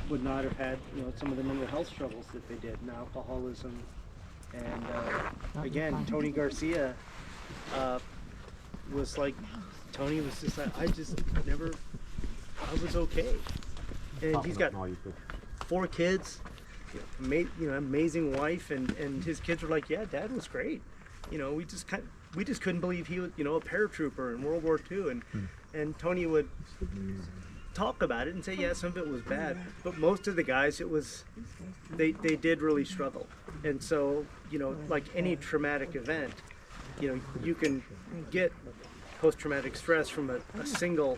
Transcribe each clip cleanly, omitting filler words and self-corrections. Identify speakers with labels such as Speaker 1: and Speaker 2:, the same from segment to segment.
Speaker 1: would not have had, you know, some of the mental health struggles that they did, and alcoholism. And again, Tony Garcia was like, Tony was just like, I was okay. And he's got 4 kids, you know, amazing wife, and his kids were like, yeah, Dad was great. You know, we just couldn't believe he was, you know, a paratrooper in World War II, and Tony would talk about it and say, yeah, some of it was bad, but most of the guys, it was, they did really struggle. And so, you know, like any traumatic event, you know, you can get post-traumatic stress from a single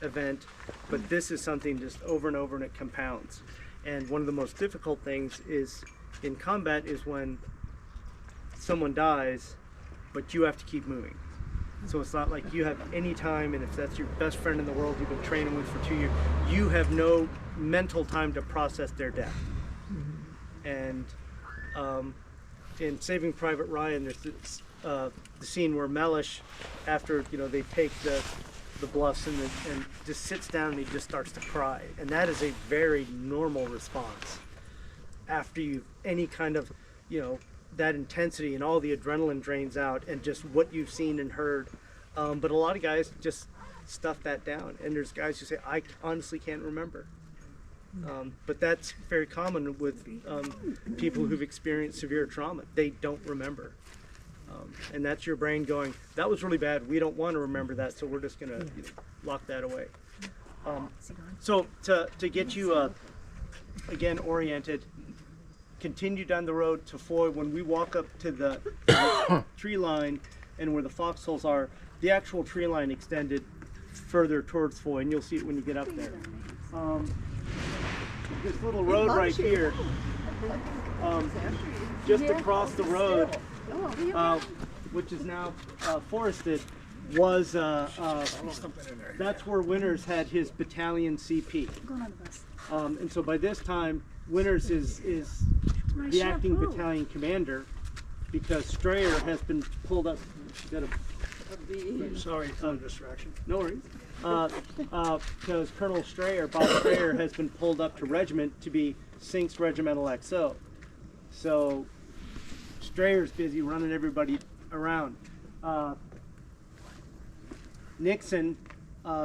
Speaker 1: event, but this is something just over and over, and it compounds. And one of the most difficult things is in combat is when someone dies, but you have to keep moving. So it's not like you have any time, and if that's your best friend in the world you've been training with for 2 years, you have no mental time to process their death. And in Saving Private Ryan, there's this, the scene where Mellish, after, you know, they take the bluffs and just sits down and he just starts to cry. And that is a very normal response after any kind of, you know, that intensity and all the adrenaline drains out and just what you've seen and heard. But a lot of guys just stuff that down. And there's guys who say, I honestly can't remember. But that's very common with people who've experienced severe trauma. They don't remember. And that's your brain going, that was really bad. We don't want to remember that, so we're just going to lock that away. So to get you, again, oriented, continue down the road to Foy. When we walk up to the tree line and where the foxholes are, the actual tree line extended further towards Foy, and you'll see it when you get up there. This little road right here, just across the road, which is now forested, was that's where Winters had his battalion CP. And so by this time, Winters is the acting battalion commander, because Strayer has been pulled up.
Speaker 2: Sorry for the distraction.
Speaker 1: No worries. Because Colonel Strayer, Bob Strayer, has been pulled up to regiment to be Sink's regimental XO. So Strayer's busy running everybody around. Nixon,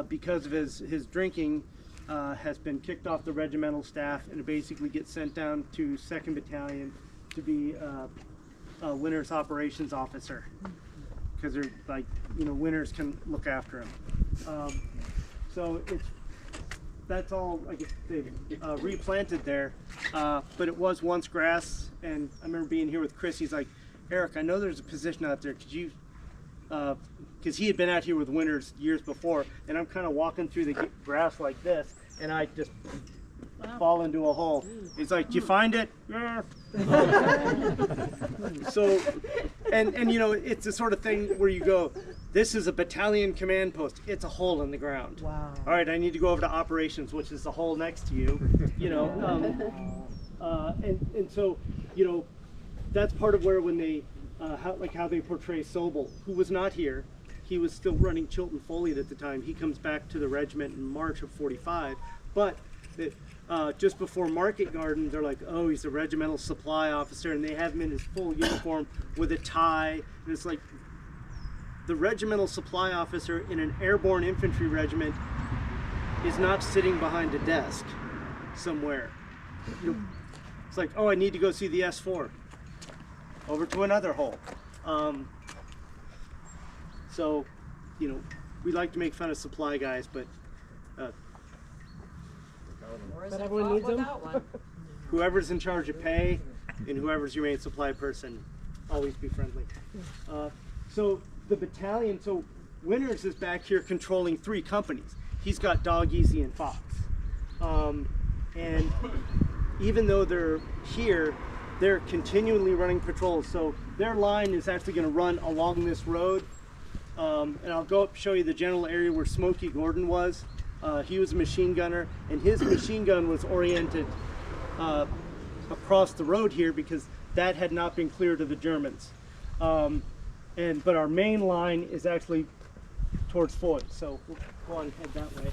Speaker 1: because of his drinking, has been kicked off the regimental staff and basically gets sent down to 2nd Battalion to be Winters operations officer, because they're like, you know, Winters can look after him. So that's all, I guess they've replanted there, but it was once grass. And I remember being here with Chris. He's like, Eric, I know there's a position out there. Could you, because he had been out here with Winters years before, and I'm kind of walking through the grass like this, and I just fall into a hole. He's like, "Did you find it?" Yeah. So, and you know, it's the sort of thing where you go, this is a battalion command post. It's a hole in the ground.
Speaker 3: Wow.
Speaker 1: All right, I need to go over to operations, which is the hole next to you. You know, and so, you know, that's part of where when they, how they portray Sobel, who was not here. He was still running Chilton Foliot at the time. He comes back to the regiment in March of '45, but just before Market Garden, they're like, oh, he's a regimental supply officer, and they have him in his full uniform with a tie, and it's like, the regimental supply officer in an airborne infantry regiment is not sitting behind a desk somewhere. You know, it's like, oh, I need to go see the S4. Over to another hole. So, you know, we like to make fun of supply guys, but
Speaker 3: everyone needs them.
Speaker 1: whoever's in charge of pay and whoever's your main supply person, always be friendly. So the battalion, so Winters is back here controlling 3 companies. He's got Dog, Easy, and Fox. And even though they're here, they're continually running patrols. So their line is actually going to run along this road. And I'll go up, show you the general area where Smokey Gordon was. He was a machine gunner, and his machine gun was oriented across the road here because that had not been cleared of the Germans. But our main line is actually towards Foy, so we'll go on and head that way.